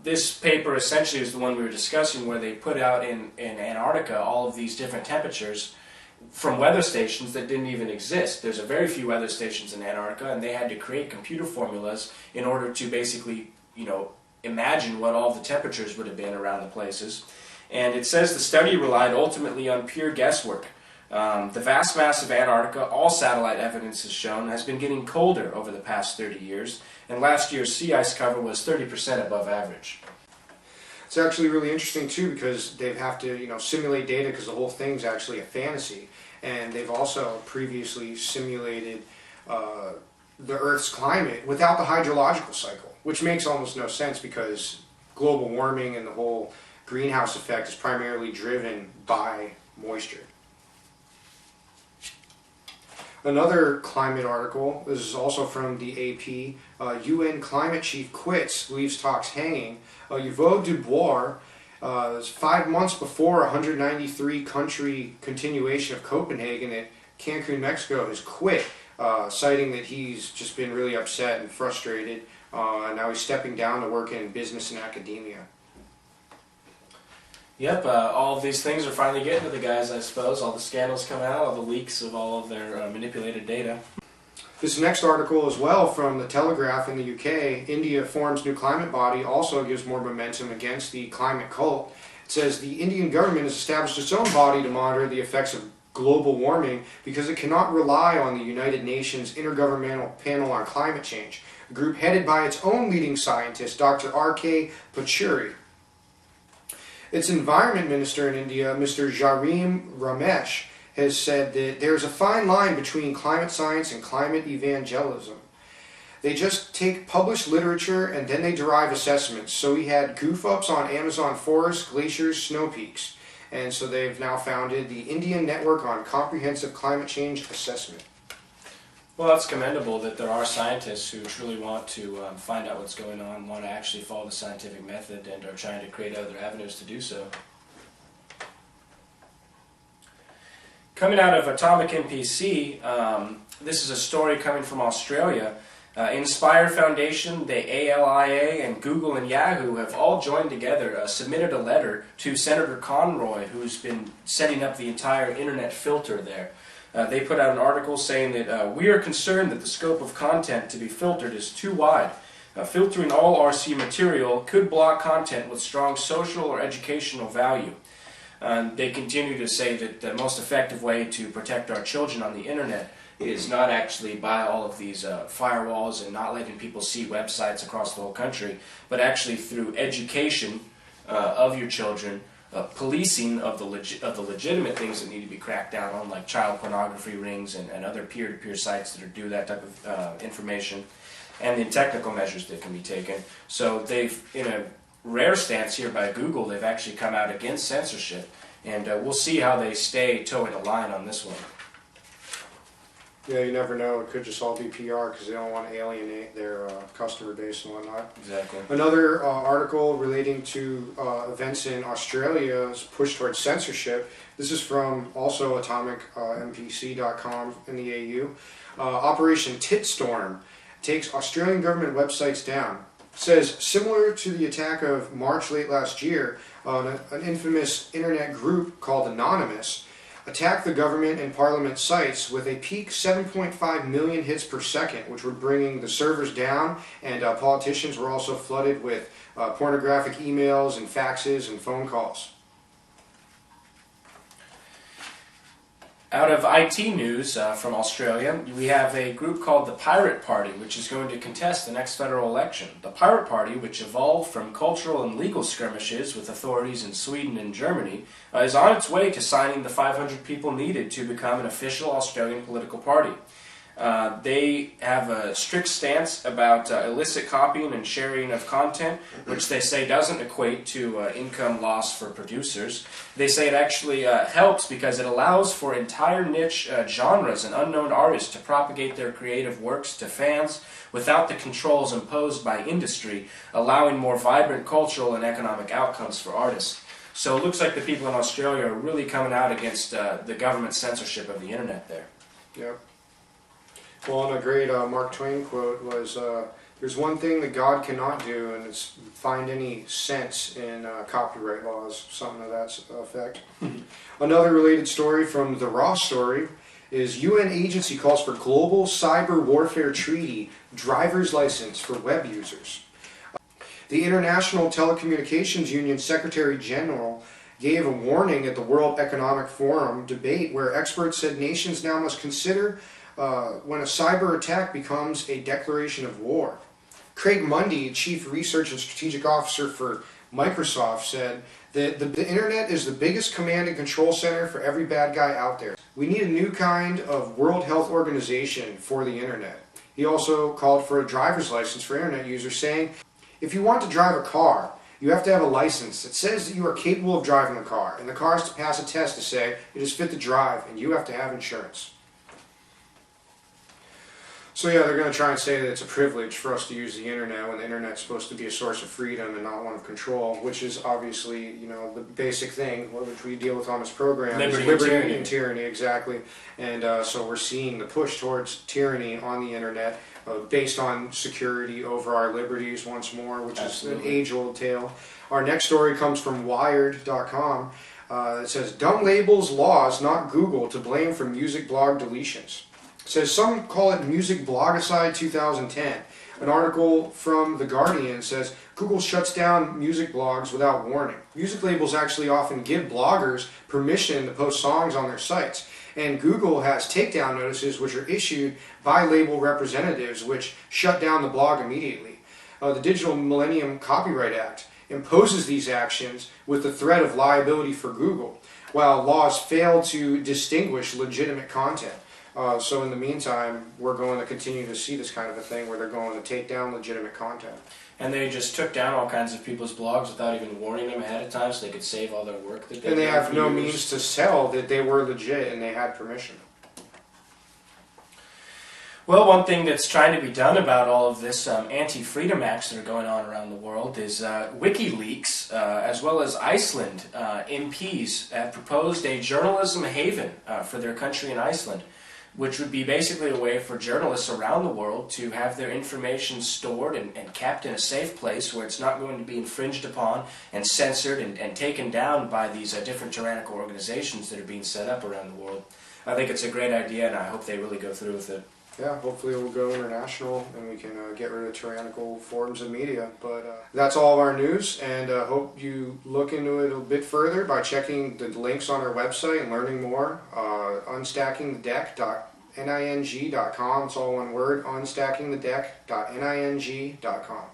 This paper essentially is the one we were discussing, where they put out in Antarctica all of these different temperatures from weather stations that didn't even exist. There's a very few weather stations in Antarctica, and they had to create computer formulas in order to basically, imagine what all the temperatures would have been around the places. And it says the study relied ultimately on pure guesswork. The vast mass of Antarctica, all satellite evidence has shown, has been getting colder over the past 30 years, and last year's sea ice cover was 30% above average. It's actually really interesting too, because they have to simulate data, because the whole thing's actually a fantasy, and they've also previously simulated the Earth's climate without the hydrological cycle, which makes almost no sense, because global warming and the whole greenhouse effect is primarily driven by moisture. Another climate article, this is also from the AP, UN climate chief quits, leaves talks hanging. Yvon Dubois, 5 months before 193 country continuation of Copenhagen at Cancun, Mexico, has quit, citing that he's just been really upset and frustrated, and now he's stepping down to work in business and academia. Yep, all of these things are finally getting to the guys, I suppose. All the scandals come out, all the leaks of all of their manipulated data. This next article as well from the Telegraph in the UK, India forms new climate body, also gives more momentum against the climate cult. It says the Indian government has established its own body to monitor the effects of global warming because it cannot rely on the United Nations Intergovernmental Panel on Climate Change, a group headed by its own leading scientist, Dr. R.K. Pachuri. Its environment minister in India, Mr. Jairam Ramesh, has said that there's a fine line between climate science and climate evangelism. They just take published literature and then they derive assessments. So we had goof-ups on Amazon forests, glaciers, snow peaks. And so they've now founded the Indian Network on Comprehensive Climate Change Assessment. Well, that's commendable that there are scientists who truly want to find out what's going on, want to actually follow the scientific method, and are trying to create other avenues to do so. Coming out of Atomic NPC, this is a story coming from Australia. Inspire Foundation, the ALIA, and Google and Yahoo have all joined together, submitted a letter to Senator Conroy, who's been setting up the entire internet filter there. They put out an article saying that we are concerned that the scope of content to be filtered is too wide. Filtering all RC material could block content with strong social or educational value. They continue to say that the most effective way to protect our children on the internet is not actually by all of these firewalls and not letting people see websites across the whole country, but actually through education of your children, policing of the legitimate things that need to be cracked down on, like child pornography rings and other peer-to-peer sites that do that type of information, and the technical measures that can be taken. So they've, in a rare stance here by Google, they've actually come out against censorship, and we'll see how they stay towing the line on this one. Yeah, you never know. It could just all be PR because they don't want to alienate their customer base and whatnot. Exactly. Another article relating to events in Australia's push towards censorship. This is from also AtomicNPC.com in the AU. Operation Titstorm takes Australian government websites down. It says, similar to the attack of March late last year, an infamous internet group called Anonymous attacked the government and parliament sites with a peak 7.5 million hits per second, which were bringing the servers down, and politicians were also flooded with pornographic emails and faxes and phone calls. Out of IT news from Australia, we have a group called the Pirate Party, which is going to contest the next federal election. The Pirate Party, which evolved from cultural and legal skirmishes with authorities in Sweden and Germany, is on its way to signing the 500 people needed to become an official Australian political party. They have a strict stance about illicit copying and sharing of content, which they say doesn't equate to income loss for producers. They say it actually helps because it allows for entire niche genres and unknown artists to propagate their creative works to fans without the controls imposed by industry, allowing more vibrant cultural and economic outcomes for artists. So it looks like the people in Australia are really coming out against the government censorship of the internet there. Yep. Well, and a great Mark Twain quote was, There's one thing that God cannot do, and it's find any sense in copyright laws, something to that effect. Another related story from the Raw story is UN agency calls for global cyber warfare treaty driver's license for web users. The International Telecommunications Union Secretary General gave a warning at the World Economic Forum debate where experts said nations now must consider when a cyber attack becomes a declaration of war. Craig Mundy, Chief Research and Strategic Officer for Microsoft, said that the internet is the biggest command and control center for every bad guy out there. We need a new kind of World Health Organization for the internet. He also called for a driver's license for internet users, saying, if you want to drive a car, you have to have a license that says that you are capable of driving the car, and the car has to pass a test to say it is fit to drive, and you have to have insurance. So yeah, they're going to try and say that it's a privilege for us to use the internet when the internet's supposed to be a source of freedom and not one of control, which is obviously, you know, the basic thing which we deal with on this program. Liberty and tyranny, exactly. And so we're seeing the push towards tyranny on the internet based on security over our liberties once more, which Absolutely. is an age-old tale. Our next story comes from Wired.com. It says, dumb labels laws, not Google, to blame for music blog deletions. It says some call it Music Blogicide 2010. An article from The Guardian says Google shuts down music blogs without warning. Music labels actually often give bloggers permission to post songs on their sites. And Google has takedown notices which are issued by label representatives which shut down the blog immediately. The Digital Millennium Copyright Act imposes these actions with the threat of liability for Google, while laws fail to distinguish legitimate content. So in the meantime, we're going to continue to see this kind of a thing where they're going to take down legitimate content. And they just took down all kinds of people's blogs without even warning them ahead of time, so they could save all their work that And they have no years. means to sell that they were legit and they had permission. Well, one thing that's trying to be done about all of this anti-freedom acts that are going on around the world is WikiLeaks, as well as Iceland MPs have proposed a journalism haven for their country in Iceland, which would be basically a way for journalists around the world to have their information stored and kept in a safe place where it's not going to be infringed upon and censored and taken down by these different tyrannical organizations that are being set up around the world. I think it's a great idea, and I hope they really go through with it. Yeah, hopefully it will go international and we can get rid of tyrannical forms of media. But that's all of our news, and hope you look into it a bit further by checking the links on our website and learning more. Unstackingthedeck.ning.com. It's all one word, unstackingthedeck.ning.com.